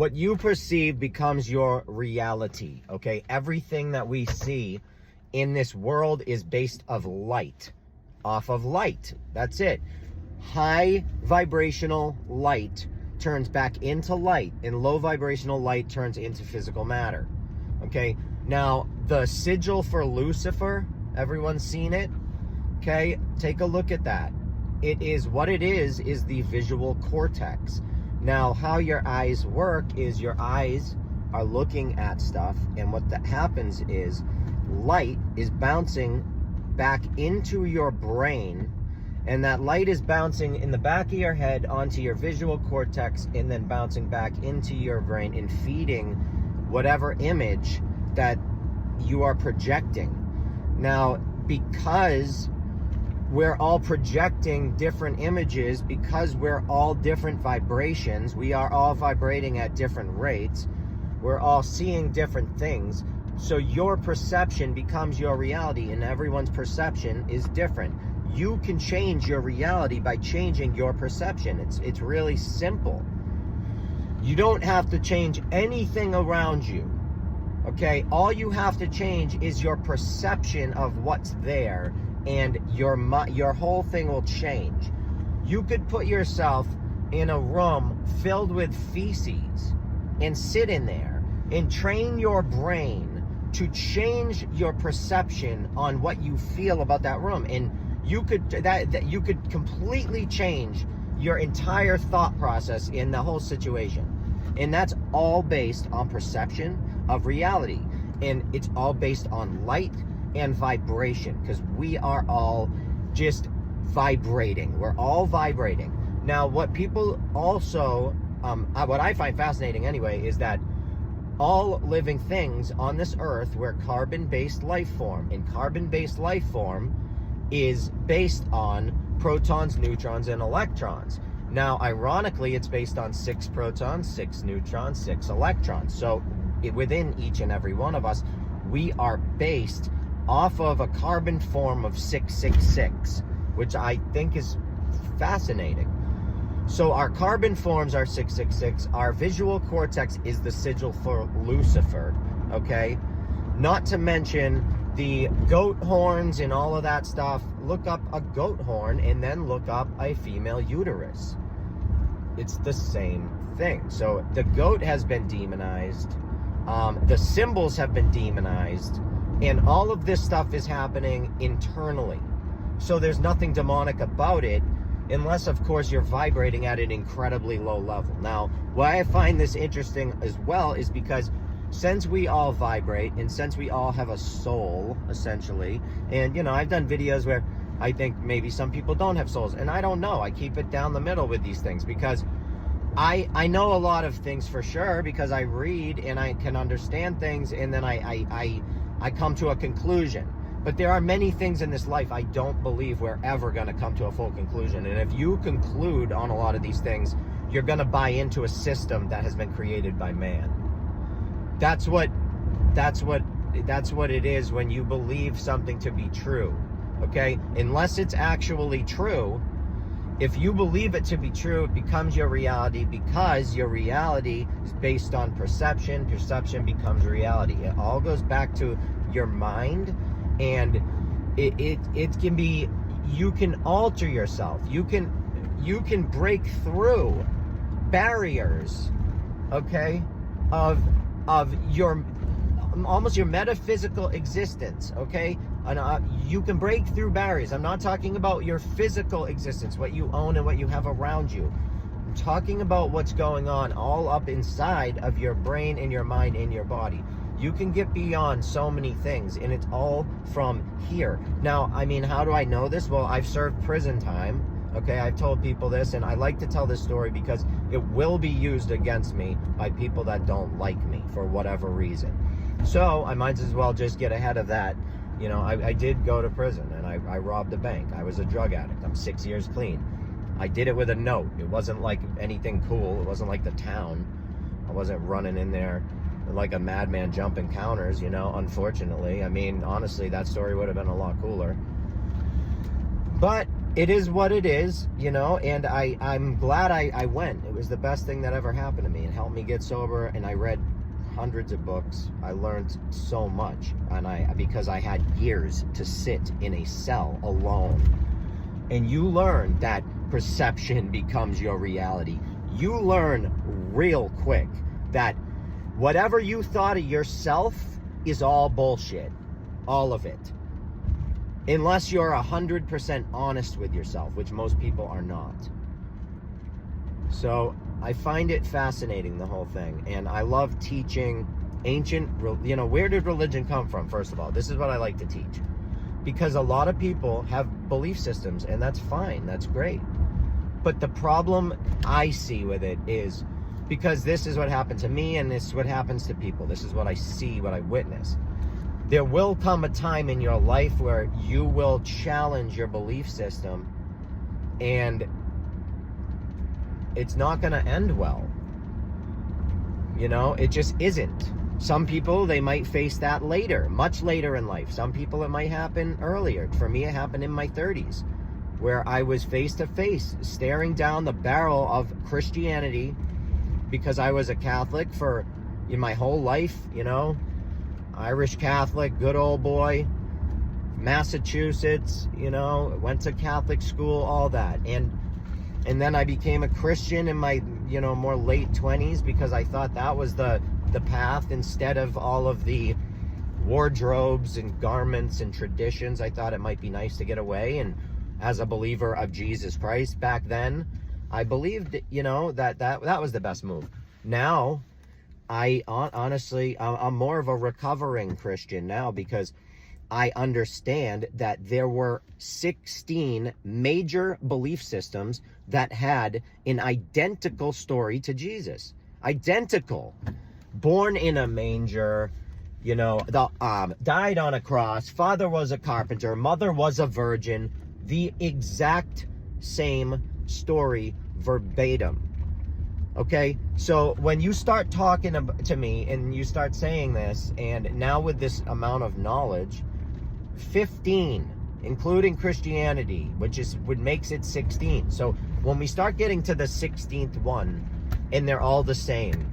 what you perceive becomes your reality, okay? Everything that we see in this world is based off of light. That's it. High vibrational light turns back into light, and low vibrational light turns into physical matter, okay? Now, the sigil for Lucifer, everyone's seen it, okay? Take a look at that. It is, what it is the visual cortex. Now, how your eyes work is your eyes are looking at stuff, and what that happens is light is bouncing back into your brain, and that light is bouncing in the back of your head onto your visual cortex, and then bouncing back into your brain and feeding whatever image that you are projecting. Now, because we're all projecting different images, because we're all different vibrations, we are all vibrating at different rates, we're all seeing different things, so your perception becomes your reality, and everyone's perception is different. You can change your reality by changing your perception. It's really simple. You don't have to change anything around you, okay? All you have to change is your perception of what's there, and your whole thing will change. You could put yourself in a room filled with feces and sit in there and train your brain to change your perception on what you feel about that room, and you could you could completely change your entire thought process in the whole situation. And that's all based on perception of reality, and it's all based on light and vibration, because we are all just vibrating. We're all vibrating. Now, what people also, what I find fascinating anyway, is that all living things on this earth, we're carbon-based life form, and carbon-based life form is based on protons, neutrons, and electrons. Now, ironically, it's based on 6 protons, 6 neutrons, 6 electrons. So within each and every one of us, we are based off of a carbon form of 666, which I think is fascinating. So our carbon forms are 666. Our visual cortex is the sigil for Lucifer, okay? Not to mention the goat horns and all of that stuff. Look up a goat horn and then look up a female uterus. It's the same thing. So the goat has been demonized. The symbols have been demonized. And all of this stuff is happening internally. So there's nothing demonic about it, unless, of course, you're vibrating at an incredibly low level. Now, why I find this interesting as well is because since we all vibrate, and since we all have a soul, essentially, and, you know, I've done videos where I think maybe some people don't have souls, and I don't know. I keep it down the middle with these things, because I know a lot of things for sure, because I read and I can understand things, and then I come to a conclusion. But there are many things in this life I don't believe we're ever going to come to a full conclusion. And if you conclude on a lot of these things, you're going to buy into a system that has been created by man. That's what it is when you believe something to be true, okay? Unless it's actually true, if you believe it to be true, it becomes your reality, because your reality is based on perception. Perception becomes reality. It all goes back to your mind, and it can be, you can alter yourself. You can break through barriers, okay, of your almost your metaphysical existence, okay? And you can break through barriers. I'm not talking about your physical existence, what you own and what you have around you. I'm talking about what's going on all up inside of your brain and your mind and your body. You can get beyond so many things, and it's all from here. Now, I mean, how do I know this? Well, I've served prison time, okay? I've told people this, and I like to tell this story because it will be used against me by people that don't like me for whatever reason. So I might as well just get ahead of that. You know, I did go to prison, and I robbed a bank. I was a drug addict. I'm 6 years clean. I did it with a note. It wasn't like anything cool. It wasn't like the town. I wasn't running in there like a madman jumping counters, you know, unfortunately. I mean, honestly, that story would have been a lot cooler. But it is what it is, you know, and I'm glad I went. It was the best thing that ever happened to me. It helped me get sober, and I read hundreds of books. I learned so much, and because I had years to sit in a cell alone. And you learn that perception becomes your reality. You learn real quick that whatever you thought of yourself is all bullshit. All of it. Unless you're 100% honest with yourself, which most people are not. So I find it fascinating, the whole thing. And I love teaching ancient, you know, where did religion come from, first of all? This is what I like to teach. Because a lot of people have belief systems, and that's fine, that's great. But the problem I see with it is, because this is what happened to me, and this is what happens to people. This is what I see, what I witness. There will come a time in your life where you will challenge your belief system, and it's not going to end well. You know, it just isn't. Some people, they might face that later, much later in life. Some people, it might happen earlier. For me, it happened in my 30s, where I was face to face, staring down the barrel of Christianity, because I was a Catholic for my whole life, you know. Irish Catholic, good old boy, Massachusetts, you know, went to Catholic school, all that. And then I became a Christian in my, you know, more late 20s, because I thought that was the path, instead of all of the wardrobes and garments and traditions. I thought it might be nice to get away. And as a believer of Jesus Christ back then, I believed, you know, that was the best move. Now, honestly, I'm more of a recovering Christian now, because I understand that there were 16 major belief systems that had an identical story to Jesus. Identical. Born in a manger, you know, died on a cross, father was a carpenter, mother was a virgin, the exact same story verbatim. Okay, so when you start talking to me and you start saying this, and now with this amount of knowledge, 15, including Christianity, which makes it 16. So when we start getting to the 16th one, and they're all the same,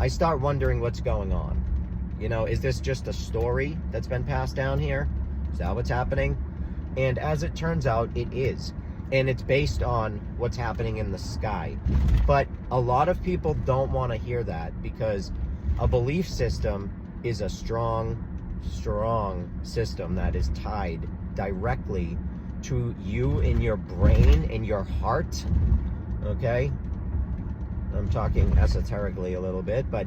I start wondering what's going on. You know, is this just a story that's been passed down here? Is that what's happening? And as it turns out, it is. And it's based on what's happening in the sky. But a lot of people don't want to hear that, because a belief system is a strong system that is tied directly to you in your brain, in your heart. Okay? I'm talking esoterically a little bit, but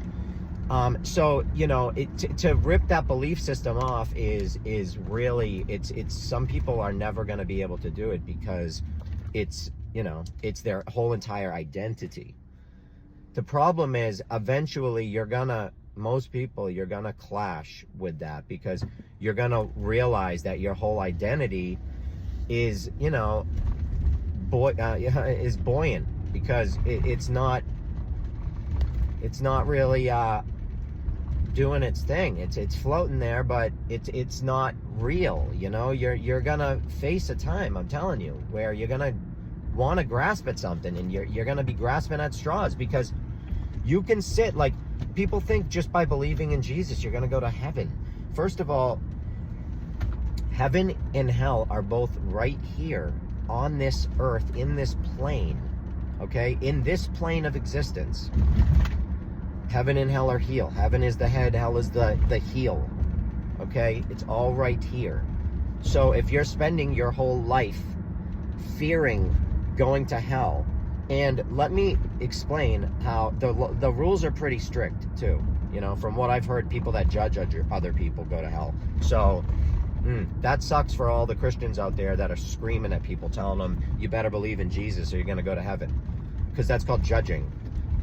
so, you know, to rip that belief system off is really, it's some people are never going to be able to do it, because it's, you know, it's their whole entire identity. The problem is, eventually most people, you're gonna clash with that, because you're gonna realize that your whole identity is, you know, is buoyant, because it's not really doing its thing. It's floating there, but it's not real. You know, you're gonna face a time, I'm telling you, where you're gonna want to grasp at something, and you're gonna be grasping at straws, because you can sit, like, people think just by believing in Jesus you're gonna go to heaven. First of all, heaven and hell are both right here on this earth, in this plane. Okay, in this plane of existence. Heaven and hell are heel. Heaven is the head, hell is the heel. Okay, it's all right here. So if you're spending your whole life fearing going to hell, and let me explain how the rules are pretty strict too. You know, from what I've heard, people that judge other people go to hell. So that sucks for all the Christians out there that are screaming at people, telling them, you better believe in Jesus or you're going to go to heaven. Because that's called judging.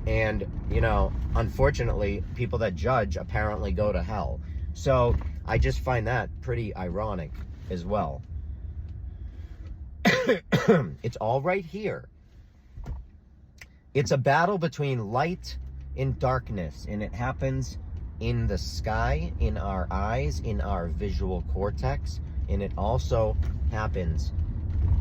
And, you know, unfortunately, people that judge apparently go to hell. So I just find that pretty ironic as well. It's all right here. It's a battle between light and darkness, and it happens in the sky, in our eyes, in our visual cortex, and it also happens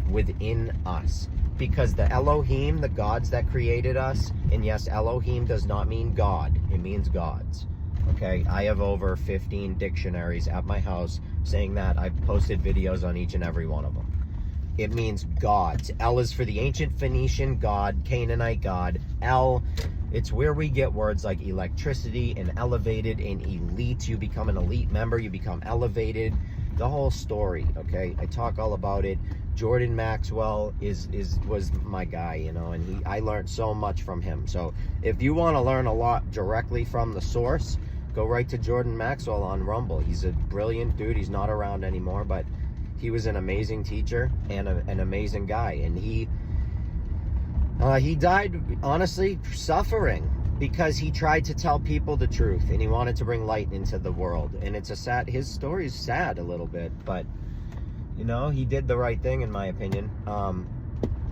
within us. Because the Elohim, the gods that created us, and yes, Elohim does not mean God, it means gods. Okay, I have over 15 dictionaries at my house saying that. I've posted videos on each and every one of them. It means gods. El is for the ancient Phoenician god, Canaanite god. El, it's where we get words like electricity and elevated and elite. You become an elite member, you become elevated. The whole story, okay? I talk all about it. Jordan Maxwell was my guy, you know, and I learned so much from him. So if you want to learn a lot directly from the source, go right to Jordan Maxwell on Rumble. He's a brilliant dude. He's not around anymore, but he was an amazing teacher and an amazing guy. And he died, honestly, suffering because he tried to tell people the truth and he wanted to bring light into the world. And it's his story is sad a little bit, but you know, he did the right thing in my opinion.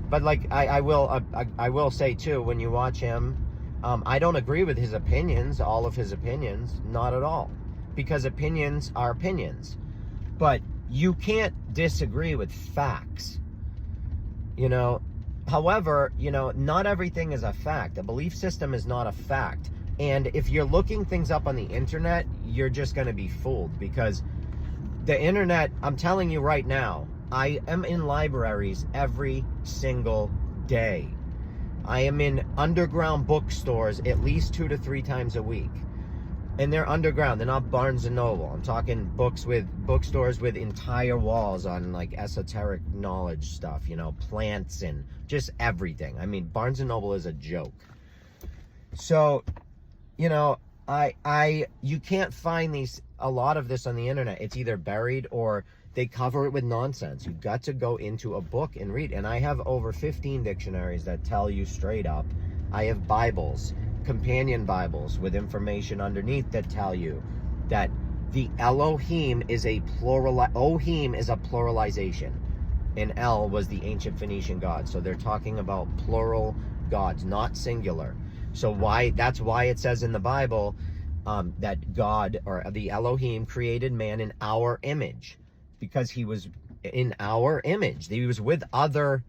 But like I will say too, when you watch him, I don't agree with his opinions, all of his opinions, not at all, because opinions are opinions. But you can't disagree with facts, you know. However, you know, not everything is a fact. A belief system is not a fact. And if you're looking things up on the internet, you're just going to be fooled, because the internet, I'm telling you right now, I am in libraries every single day. I am in underground bookstores at least 2 to 3 times a week. And they're underground. They're not Barnes and Noble. I'm talking bookstores with entire walls on like esoteric knowledge stuff, you know, plants and just everything. I mean, Barnes and Noble is a joke. So, you know, you can't find a lot of this on the internet. It's either buried or they cover it with nonsense. You've got to go into a book and read. And I have over 15 dictionaries that tell you straight up. I have Bibles, companion Bibles with information underneath that tell you that the Elohim is a pluralization, and El was the ancient Phoenician god. So they're talking about plural gods, not singular. So that's why it says in the Bible that God, or the Elohim, created man in our image, because he was in our image. He was with other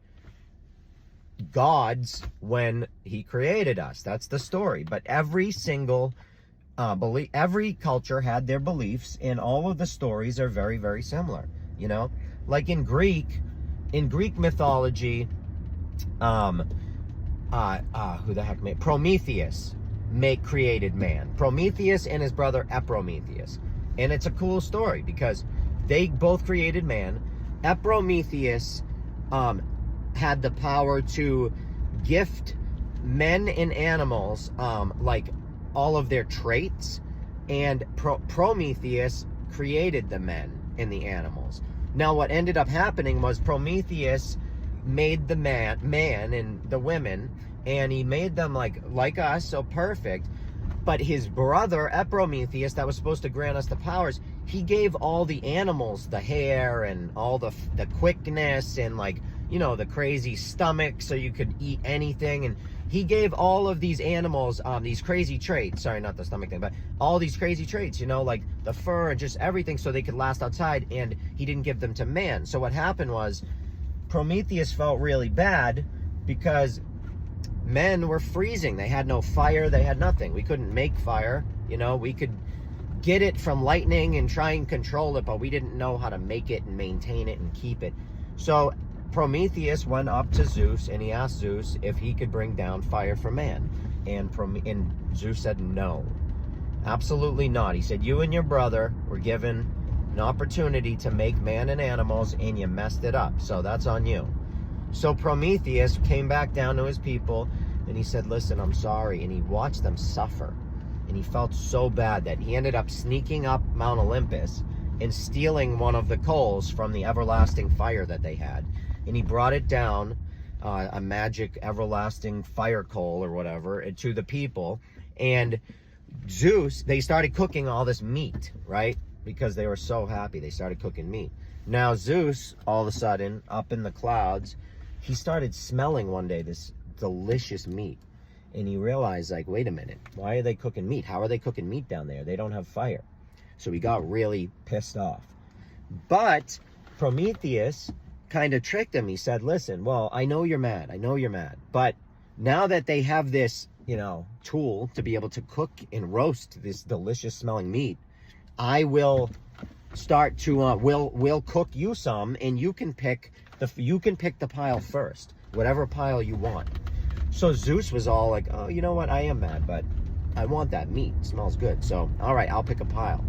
gods when he created us. That's the story. But every single every culture had their beliefs, and all of the stories are very, very similar. You know, like in Greek mythology, who the heck made Prometheus created man. Prometheus and his brother Eprometheus. And it's a cool story because they both created man. Eprometheus had the power to gift men and animals like all of their traits, and Prometheus created the men and the animals. Now what ended up happening was Prometheus made the man and the women, and he made them like us, so perfect. But his brother Eprometheus, that was supposed to grant us the powers, he gave all the animals the hair and all the quickness and, like, you know, the crazy stomach so you could eat anything. And he gave all of these animals these crazy traits. Sorry, not the stomach thing, but all these crazy traits, you know, like the fur and just everything, so they could last outside. And he didn't give them to man. So what happened was Prometheus felt really bad because men were freezing. They had no fire. They had nothing. We couldn't make fire. You know, we could get it from lightning and try and control it, but we didn't know how to make it and maintain it and keep it. So Prometheus went up to Zeus and he asked Zeus if he could bring down fire for man. And Zeus said no. Absolutely not. He said, you and your brother were given an opportunity to make man and animals, and you messed it up. So that's on you. So Prometheus came back down to his people and he said, listen, I'm sorry. And he watched them suffer. And he felt so bad that he ended up sneaking up Mount Olympus and stealing one of the coals from the everlasting fire that they had. And he brought it down, a magic everlasting fire coal or whatever, to the people. And Zeus, they started cooking all this meat, right? Because they were so happy. They started cooking meat. Now Zeus, all of a sudden, up in the clouds, he started smelling one day this delicious meat. And he realized, like, wait a minute, why are they cooking meat? How are they cooking meat down there? They don't have fire. So he got really pissed off. But Prometheus kind of tricked him. He said, listen, well, I know you're mad. I know you're mad. But now that they have this, you know, tool to be able to cook and roast this delicious smelling meat, I will start to, we'll cook you some, and you can pick the pile first, whatever pile you want. So Zeus was all like, oh, you know what? I am mad, but I want that meat. It smells good. So, all right, I'll pick a pile.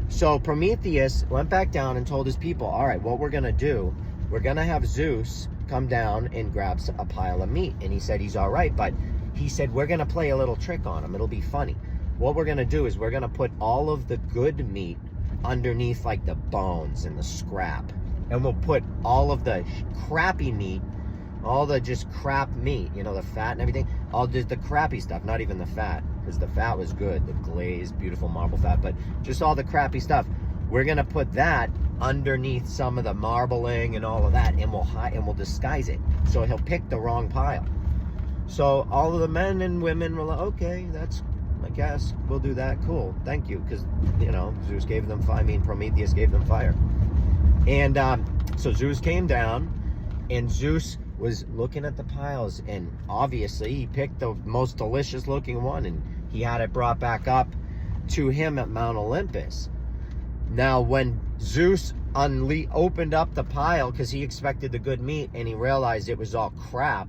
So Prometheus went back down and told his people, all right, what we're going to do, we're going to have Zeus come down and grab a pile of meat. And he said he's all right, but he said, we're going to play a little trick on him. It'll be funny. What we're going to do is we're going to put all of the good meat underneath, like the bones and the scrap. And we'll put all of the crappy meat, all the just crap meat, you know, the fat and everything, all just the crappy stuff, not even the fat, because the fat was good, the glazed, beautiful marble fat, but just all the crappy stuff. We're going to put that underneath some of the marbling and all of that, and we'll disguise it. So he'll pick the wrong pile. So all of the men and women were like, okay, that's, I guess, we'll do that. Cool, thank you, because, you know, Zeus gave them fire. I mean, Prometheus gave them fire. And so Zeus came down, and Zeus was looking at the piles, and obviously he picked the most delicious looking one, and he had it brought back up to him at Mount Olympus. Now, when Zeus opened up the pile, because he expected the good meat, and he realized it was all crap,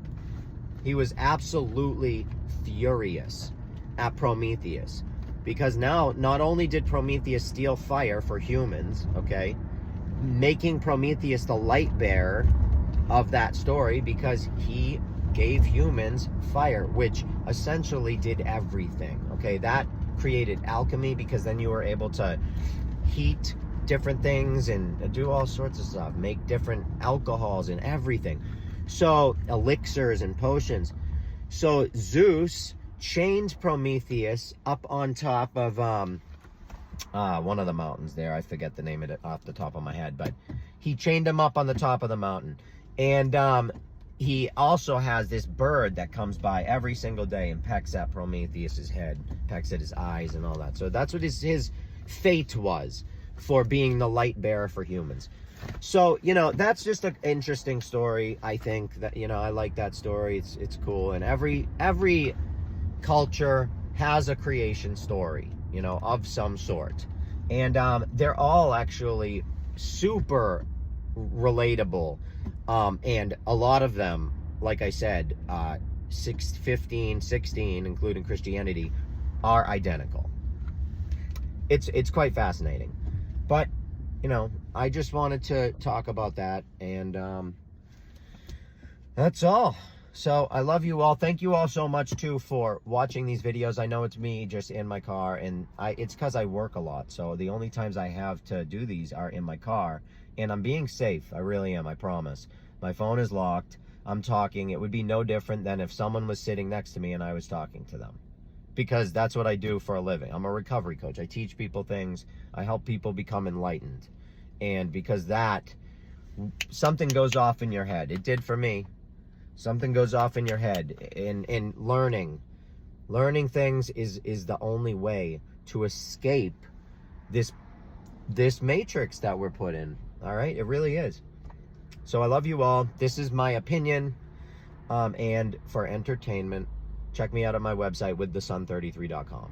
he was absolutely furious at Prometheus. Because now, not only did Prometheus steal fire for humans, okay, making Prometheus the light bearer of that story, because he gave humans fire, which essentially did everything. Okay, that created alchemy, because then you were able to heat different things and do all sorts of stuff, make different alcohols and everything. So elixirs and potions. So Zeus chained Prometheus up on top of one of the mountains there. I forget the name of it off the top of my head, but he chained him up on the top of the mountain. And he also has this bird that comes by every single day and pecks at Prometheus's head, pecks at his eyes and all that. So that's what his fate was for being the light bearer for humans. So, you know, that's just an interesting story. I think that, you know, I like that story. It's cool. And every culture has a creation story, you know, of some sort. And they're all actually super relatable. And a lot of them, like I said, 15, 16, including Christianity, are identical. It's quite fascinating. But, you know, I just wanted to talk about that, and that's all. So I love you all. Thank you all so much too for watching these videos. I know it's me just in my car, and it's because I work a lot, so the only times I have to do these are in my car, and I'm being safe. I really am, I promise. My phone is locked. I'm talking. It would be no different than if someone was sitting next to me and I was talking to them, because that's what I do for a living. I'm a recovery coach. I teach people things. I help people become enlightened. And because that, something goes off in your head. It did for me. Something goes off in your head. And learning things is the only way to escape this matrix that we're put in. All right? It really is. So I love you all. This is my opinion. And for entertainment, check me out at my website, withthesun33.com.